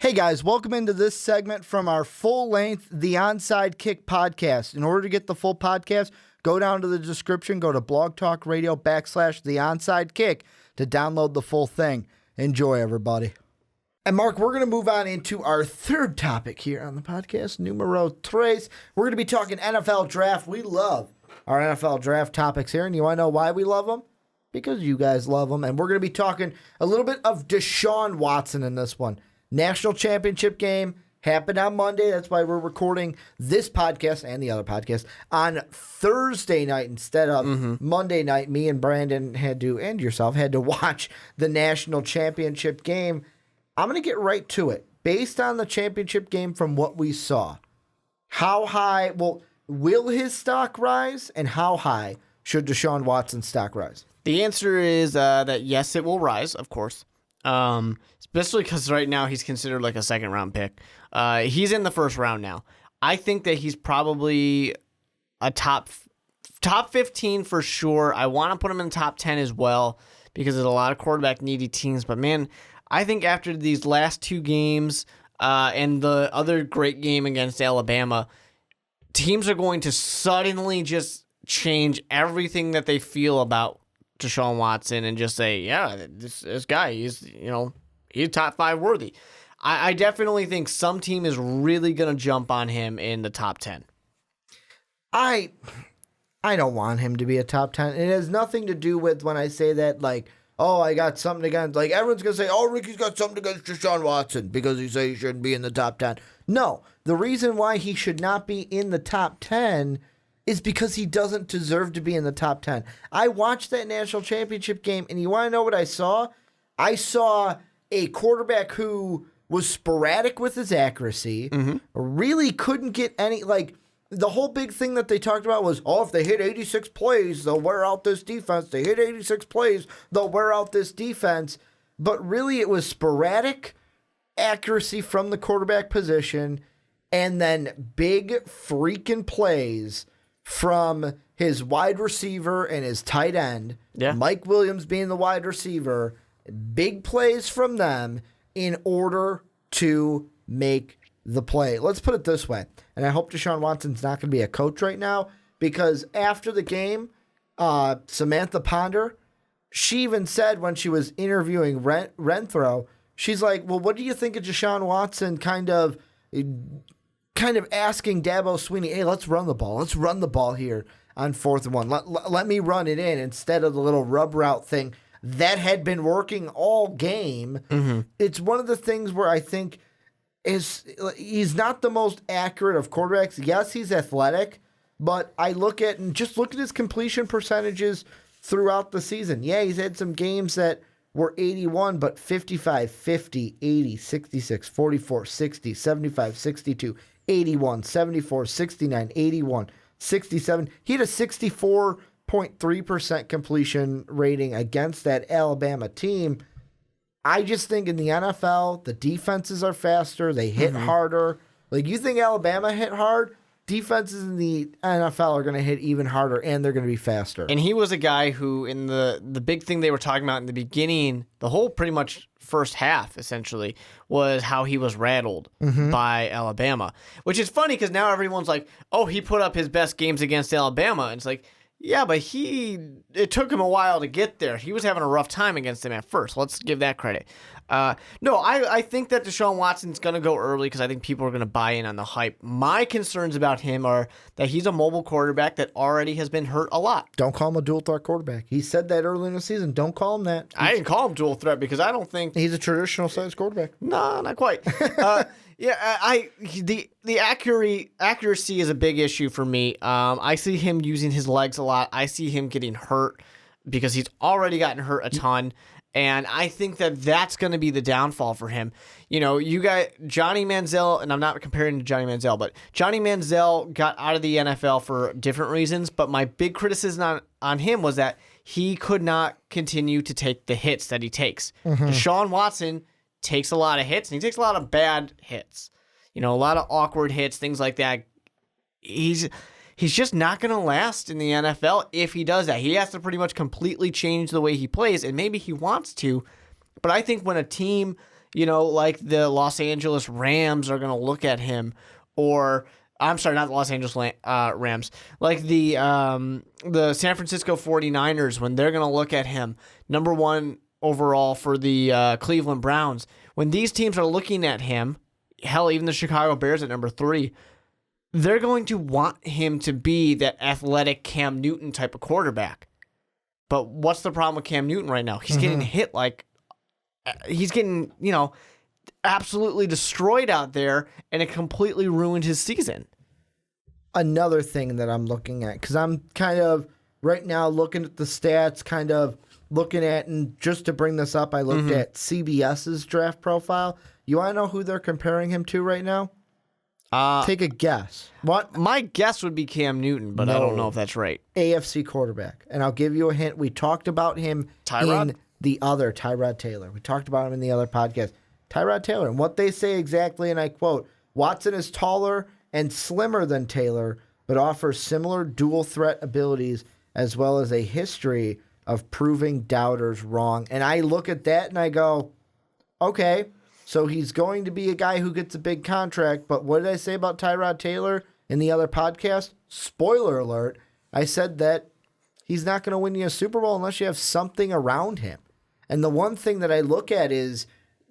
Hey guys, welcome into this segment from our full-length The Onside Kick podcast. In order to get the full podcast, go down to the description, go to Blog Talk Radio / The Onside Kick to download the full thing. Enjoy, everybody. And Mark, we're going to move on into our third topic here on the podcast, numero tres. We're going to be talking NFL draft. We love our NFL draft topics here, and you want to know why we love them? Because you guys love them. And we're going to be talking a little bit of Deshaun Watson in this one. National championship game happened on Monday. That's why we're recording this podcast and the other podcast on Thursday night instead of Monday night. Me and Brandon and yourself had to watch the national championship game. I'm going to get right to it. Based on the championship game from what we saw, how high, will his stock rise, and how high should Deshaun Watson's stock rise? The answer is that yes, it will rise, of course. Especially because right now he's considered like a second-round pick. He's in the first round now. I think that he's probably a top 15 for sure. I want to put him in the top 10 as well because there's a lot of quarterback-needy teams. But, man, I think after these last two games and the other great game against Alabama, teams are going to suddenly just change everything that they feel about Deshaun Watson and just say, yeah, this guy, he's top 5 worthy. I definitely think some team is really going to jump on him in the top 10. I don't want him to be a top 10. It has nothing to do with when I say that, like, oh, I got something against, like, everyone's going to say, oh, Ricky's got something against Deshaun Watson because he said he shouldn't be in the top 10. No, the reason why he should not be in the top 10 is because he doesn't deserve to be in the top 10. I watched that national championship game, and you want to know what I saw? I saw a quarterback who was sporadic with his accuracy, really couldn't get any, like, the whole big thing that they talked about was, oh, if they hit 86 plays, they'll wear out this defense. They hit 86 plays, they'll wear out this defense. But really, it was sporadic accuracy from the quarterback position and then big freaking plays from his wide receiver and his tight end, Mike Williams being the wide receiver, big plays from them in order to make the play. Let's put it this way, and I hope Deshaun Watson's not going to be a coach right now, because after the game, Samantha Ponder, she even said when she was interviewing Renfro, she's like, well, what do you think of Deshaun Watson kind of asking Dabo Swinney, hey, let's run the ball. Let's run the ball here on 4th and 1. Let me run it in instead of the little rub route thing that had been working all game. It's one of the things where I think he's not the most accurate of quarterbacks. Yes, he's athletic, but I look at his completion percentages throughout the season. Yeah, he's had some games that were 81, but 55, 50, 80, 66, 44, 60, 75, 62, 81, 74, 69, 81, 67. He had a 64.3% completion rating against that Alabama team. I just think in the NFL, the defenses are faster. They hit harder. Like, you think Alabama hit hard? Defenses in the NFL are going to hit even harder, and they're going to be faster. And he was a guy who, in the big thing they were talking about in the beginning, the whole pretty much first half, essentially, was how he was rattled by Alabama. Which is funny because now everyone's like, oh, he put up his best games against Alabama. And it's like, yeah, but it took him a while to get there. He was having a rough time against them at first. Let's give that credit. No, I think that Deshaun Watson's going to go early because I think people are going to buy in on the hype. My concerns about him are that he's a mobile quarterback that already has been hurt a lot. Don't call him a dual threat quarterback. He said that early in the season. Don't call him that. I didn't call him dual threat because I don't think... He's a traditional size quarterback. No, not quite. The accuracy is a big issue for me. I see him using his legs a lot. I see him getting hurt because he's already gotten hurt a ton. And I think that that's going to be the downfall for him. You know, you got Johnny Manziel, and I'm not comparing to Johnny Manziel, but Johnny Manziel got out of the NFL for different reasons. But my big criticism on him was that he could not continue to take the hits that he takes. Deshaun Watson takes a lot of hits, and he takes a lot of bad hits. You know, a lot of awkward hits, things like that. He's just not going to last in the NFL if he does that. He has to pretty much completely change the way he plays, and maybe he wants to. But I think when a team like the Los Angeles Rams are going to look at him, or I'm sorry, not the Los Angeles Rams, like the San Francisco 49ers, when they're going to look at him, number 1 overall for the Cleveland Browns. When these teams are looking at him, hell, even the Chicago Bears at number 3, they're going to want him to be that athletic Cam Newton type of quarterback. But what's the problem with Cam Newton right now? He's getting hit he's getting, absolutely destroyed out there, and it completely ruined his season. Another thing that I'm looking at, because I'm kind of right now looking at the stats, kind of looking at, and just to bring this up, I looked at CBS's draft profile. You want to know who they're comparing him to right now? Take a guess. What? My guess would be Cam Newton, but I don't know if that's right. AFC quarterback. And I'll give you a hint. We talked about him in the other Tyrod Taylor. We talked about him in the other podcast. Tyrod Taylor. And what they say exactly, and I quote, Watson is taller and slimmer than Taylor, but offers similar dual threat abilities as well as a history of proving doubters wrong. And I look at that and I go, okay, so he's going to be a guy who gets a big contract, but what did I say about Tyrod Taylor in the other podcast? Spoiler alert, I said that he's not going to win you a Super Bowl unless you have something around him. And the one thing that I look at is,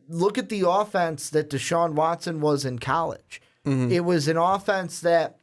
look at the offense that Deshaun Watson was in college. It was an offense that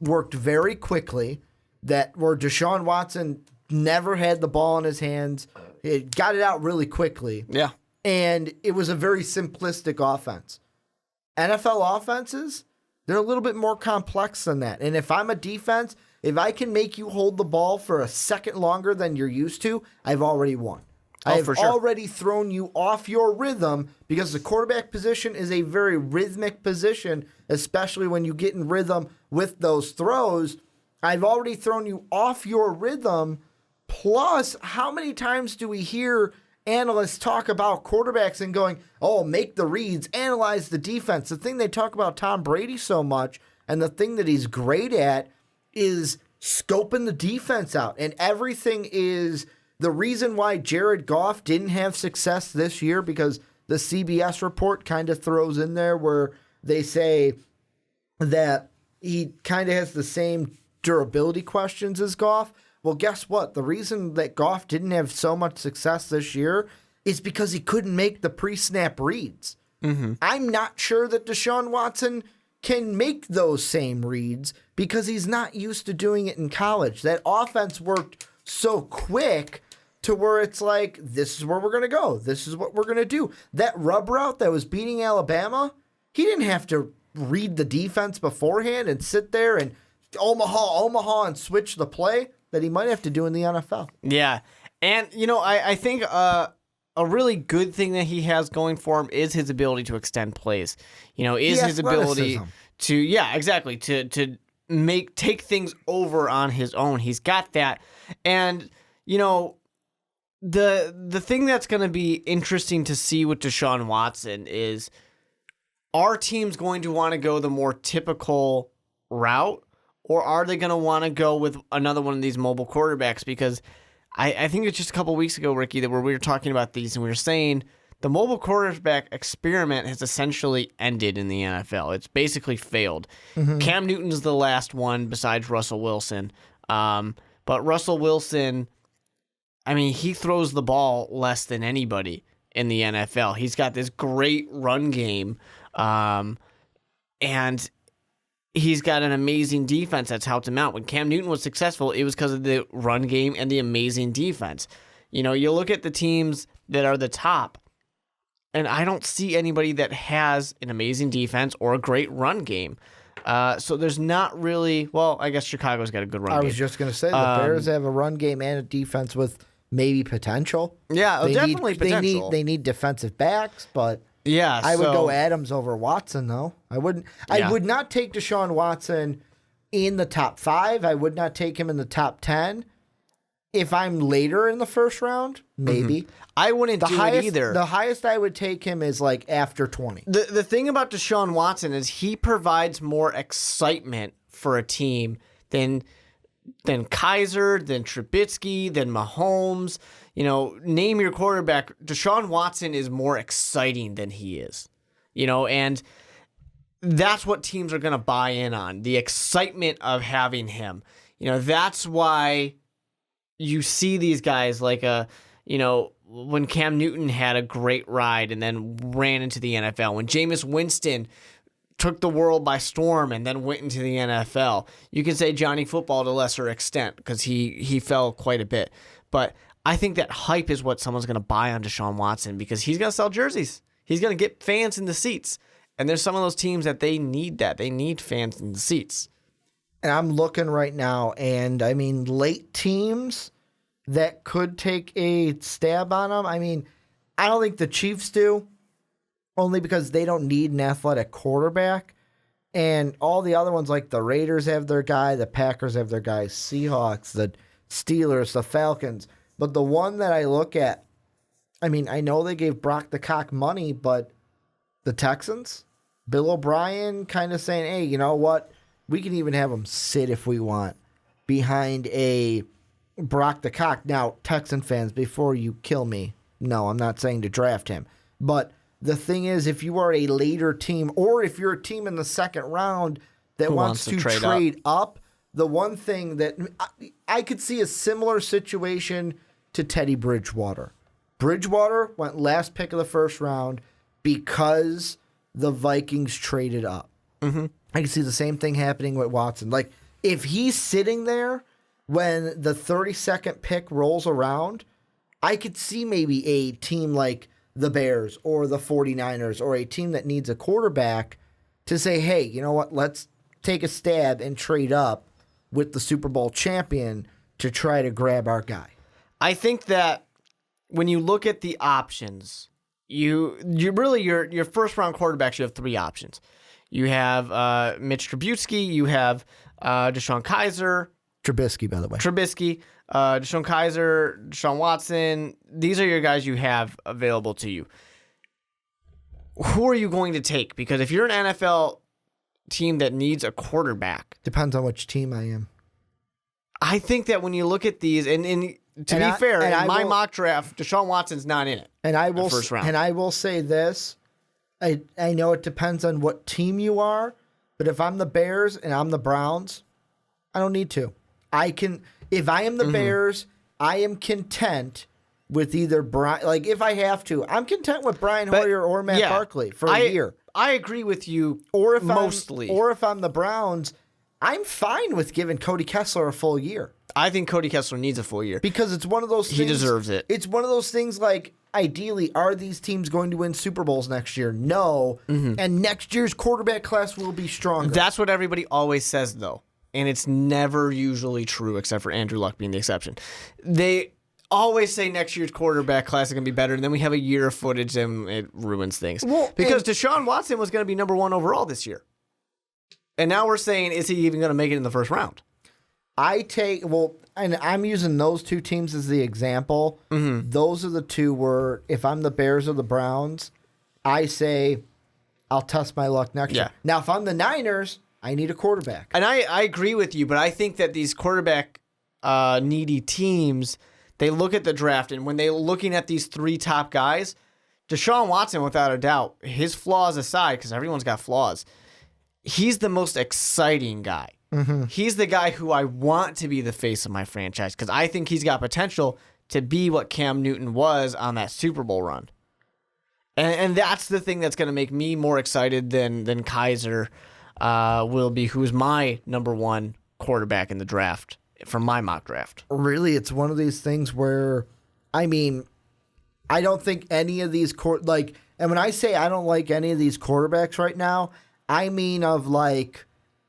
worked very quickly, where Deshaun Watson never had the ball in his hands. It got it out really quickly. Yeah. And it was a very simplistic offense. NFL offenses, they're a little bit more complex than that. And if I'm a defense, if I can make you hold the ball for a second longer than you're used to, I've already won. I've already thrown you off your rhythm, because the quarterback position is a very rhythmic position, especially when you get in rhythm with those throws. I've already thrown you off your rhythm. Plus, how many times do we hear analysts talk about quarterbacks and going, oh, make the reads, analyze the defense? The thing they talk about Tom Brady so much, and the thing that he's great at, is scoping the defense out. And everything is the reason why Jared Goff didn't have success this year, because the CBS report kind of throws in there where they say that he kind of has the same durability questions as Goff. Well, guess what? The reason that Goff didn't have so much success this year is because he couldn't make the pre-snap reads. I'm not sure that Deshaun Watson can make those same reads because he's not used to doing it in college. That offense worked so quick to where it's like, this is where we're going to go. This is what we're going to do. That rub route that was beating Alabama, he didn't have to read the defense beforehand and sit there and Omaha, and switch the play that he might have to do in the NFL. Yeah. And, I think a really good thing that he has going for him is his ability to extend plays. His ability to take things over on his own. He's got that. And, the thing that's going to be interesting to see with Deshaun Watson is, are teams going to want to go the more typical route, or are they going to want to go with another one of these mobile quarterbacks? Because I think it's just a couple weeks ago, Ricky, that where we were talking about these, and we were saying the mobile quarterback experiment has essentially ended in the NFL. It's basically failed. Cam Newton's the last one besides Russell Wilson. But Russell Wilson, he throws the ball less than anybody in the NFL. He's got this great run game, and he's got an amazing defense that's helped him out. When Cam Newton was successful, it was because of the run game and the amazing defense. You look at the teams that are the top, and I don't see anybody that has an amazing defense or a great run game. So there's not really, I guess Chicago's got a good run game. I was just going to say, the Bears have a run game and a defense with maybe potential. Yeah, definitely potential. They need defensive backs, but yeah, I would go Adams over Watson, though. I wouldn't. I would not take Deshaun Watson in the top 5. I would not take him in the top 10. If I'm later in the first round, maybe. I wouldn't do it either. The highest I would take him is like after 20. The thing about Deshaun Watson is he provides more excitement for a team than than Kaiser, than Trubisky, than Mahomes. Name your quarterback. Deshaun Watson is more exciting than he is. And that's what teams are going to buy in on, the excitement of having him. That's why you see these guys like when Cam Newton had a great ride and then ran into the NFL, when Jameis Winston took the world by storm and then went into the NFL. You can say Johnny Football to a lesser extent because he fell quite a bit. But I think that hype is what someone's going to buy on Deshaun Watson because he's going to sell jerseys. He's going to get fans in the seats. And there's some of those teams that they need that. They need fans in the seats. And I'm looking right now, and I mean, late teams that could take a stab on him. I mean, I don't think the Chiefs do, only because they don't need an athletic quarterback. And all the other ones, like the Raiders have their guy, the Packers have their guy, Seahawks, the Steelers, the Falcons. But the one that I look at, I mean, I know they gave Brock the Cock money, but the Texans, Bill O'Brien kind of saying, hey, you know what? We can even have him sit if we want behind a Brock the Cock. Now, Texan fans, before you kill me, no, I'm not saying to draft him. But the thing is, if you are a later team or if you're a team in the second round that wants to trade up, the one thing that I could see a similar situation to Teddy Bridgewater. Bridgewater went last pick of the first round because the Vikings traded up. Mm-hmm. I can see the same thing happening with Watson. Like, if he's sitting there when the 32nd pick rolls around, I could see maybe a team like the Bears or the 49ers or a team that needs a quarterback to say, hey, you know what, let's take a stab and trade up with the Super Bowl champion to try to grab our guy. I think that when you look at the options, you really, your first round quarterbacks, you have three options. You have Mitch Trubisky, you have Deshaun Kaiser. Trubisky, by the way. Deshaun Kaiser, Deshaun Watson. These are your guys you have available to you. Who are you going to take? Because if you're an NFL team that needs a quarterback. Depends on which team I am. I think that when you look at these, and to be fair, in my mock draft, Deshaun Watson's not in it. And I will first round. And I will say this. I know it depends on what team you are, but if I'm the Bears and I'm the Browns, I don't need to. If I am the Bears, I am content with either Brian. Like, if I have to, I'm content with Brian Hoyer or Matt Barkley for a year. I agree with you. Mostly. Or if I'm the Browns, I'm fine with giving Cody Kessler a full year. I think Cody Kessler needs a full year because it's one of those things. He deserves it. It's one of those things like, ideally, are these teams going to win Super Bowls next year? No. And next year's quarterback class will be stronger. That's what everybody always says, though. And it's never usually true, except for Andrew Luck being the exception. They always say next year's quarterback class is going to be better, and then we have a year of footage, and it ruins things. Because Deshaun Watson was going to be number one overall this year. And now we're saying, is he even going to make it in the first round? And I'm using those two teams as the example. Those are the two where, if I'm the Bears or the Browns, I say, I'll test my luck next year. Now, if I'm the Niners, I need a quarterback. And I agree with you, but I think that these quarterback needy teams, they look at the draft, and when they're looking at these three top guys, Deshaun Watson, without a doubt, his flaws aside, because everyone's got flaws, he's the most exciting guy. He's the guy who I want to be the face of my franchise because I think he's got potential to be what Cam Newton was on that Super Bowl run. And that's the thing that's going to make me more excited than Kaiser will be, who's my number one quarterback in the draft from my mock draft. Really, it's one of these things where, I mean, I don't think any of these and when I say I don't like any of these quarterbacks right now, I mean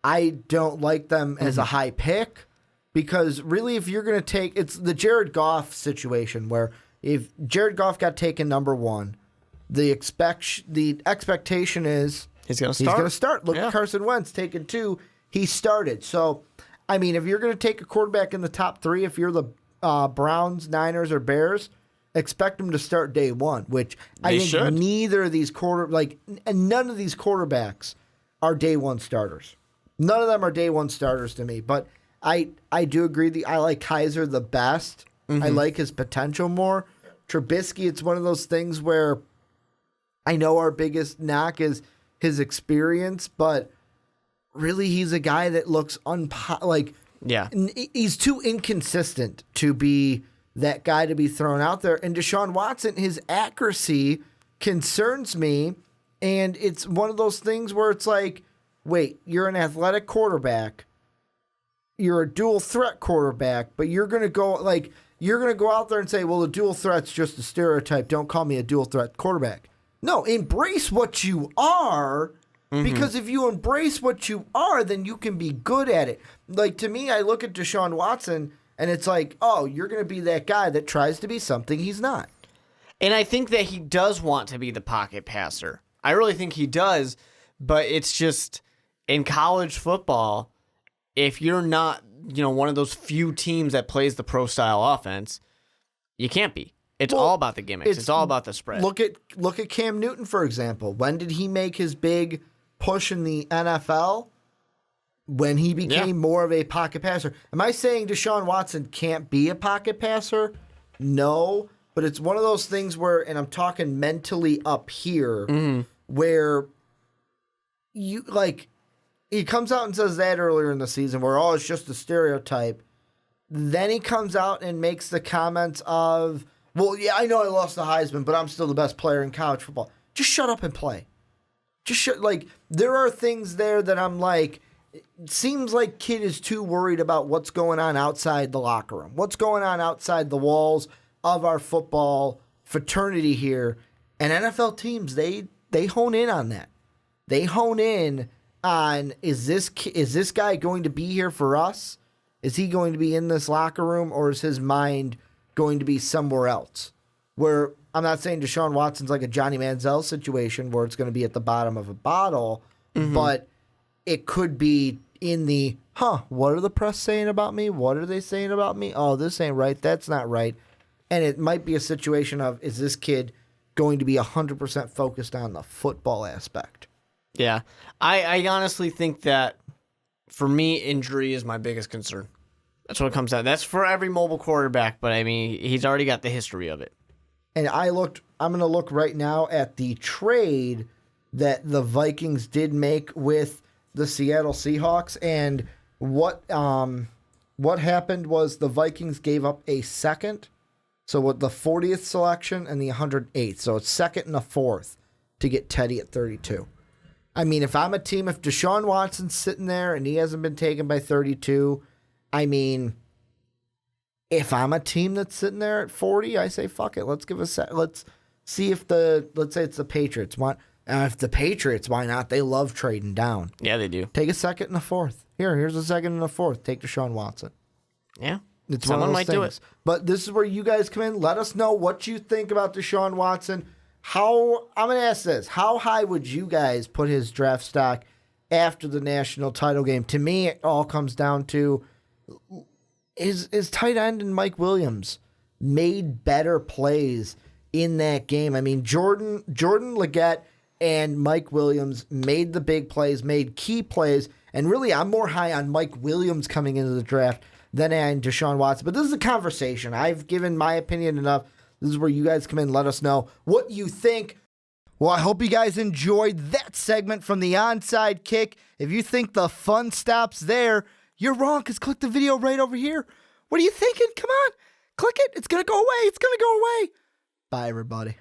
I don't like them as a high pick because really, if you're going to take, it's the Jared Goff situation where if Jared Goff got taken number one, the expectation is he's going to start. Look at Carson Wentz taken 2. He started. So, I mean, if you're going to take a quarterback in the top 3, if you're the Browns, Niners, or Bears, expect them to start day one, which I think neither of these none of these quarterbacks are day one starters. None of them are day one starters to me, but I do agree. I like Kaiser the best. I like his potential more. Trubisky, it's one of those things where I know our biggest knock is his experience, but really he's a guy that looks he's too inconsistent to be that guy to be thrown out there. And Deshaun Watson, his accuracy concerns me, and it's one of those things where it's like, wait, you're an athletic quarterback, you're a dual threat quarterback, but you're gonna go out there and say, well, the dual threat's just a stereotype. Don't call me a dual threat quarterback. No, embrace what you are, because if you embrace what you are, then you can be good at it. Like, to me, I look at Deshaun Watson, and it's like, oh, you're going to be that guy that tries to be something he's not. And I think that he does want to be the pocket passer. I really think he does, but it's just in college football, if you're not, one of those few teams that plays the pro style offense, you can't be. It's all about the gimmicks. It's all about the spread. Look at Cam Newton, for example. When did he make his big push in the NFL? When he became more of a pocket passer. Am I saying Deshaun Watson can't be a pocket passer? No, but it's one of those things where, and I'm talking mentally up here, where he comes out and says that earlier in the season where, it's just a stereotype. Then he comes out and makes the comments of, well, yeah, I know I lost the Heisman, but I'm still the best player in college football. Just shut up and play. There are things there that I'm like, it seems like kid is too worried about what's going on outside the locker room, what's going on outside the walls of our football fraternity here. And NFL teams, they hone in on that. They hone in on, is this guy going to be here for us? Is he going to be in this locker room, or is his mind going to be somewhere else? Where I'm not saying Deshaun Watson's like a Johnny Manziel situation where it's going to be at the bottom of a bottle, but it could be in the, what are the press saying about me? What are they saying about me? Oh, this ain't right. That's not right. And it might be a situation of, is this kid going to be 100% focused on the football aspect? Yeah. I honestly think that, for me, injury is my biggest concern. That's what it comes down. That's for every mobile quarterback, but I mean, he's already got the history of it. And I'm going to look right now at the trade that the Vikings did make with the Seattle Seahawks, and what happened was the Vikings gave up a second, so with the 40th selection and the 108th, so it's second and a fourth to get Teddy at 32. I mean, if I'm a team, if Deshaun Watson's sitting there and he hasn't been taken by 32, I mean, if I'm a team that's sitting there at 40, I say, fuck it. Let's see if let's say it's the Patriots want. If the Patriots, why not? They love trading down. Yeah, they do. Take a second and a fourth. Here's a second and a fourth. Take Deshaun Watson. Yeah. Someone might do it. But this is where you guys come in. Let us know what you think about Deshaun Watson. I'm going to ask this. How high would you guys put his draft stock after the national title game? To me, it all comes down to his tight end and Mike Williams made better plays in that game. I mean, Jordan Leggett and Mike Williams made the big plays, made key plays, and really I'm more high on Mike Williams coming into the draft than on Deshaun Watson. But this is a conversation. I've given my opinion enough. This is where you guys come in and let us know what you think. Well, I hope you guys enjoyed that segment from the onside kick. If you think the fun stops there, you're wrong, because click the video right over here. What are you thinking? Come on, click it. It's going to go away. It's going to go away. Bye, everybody.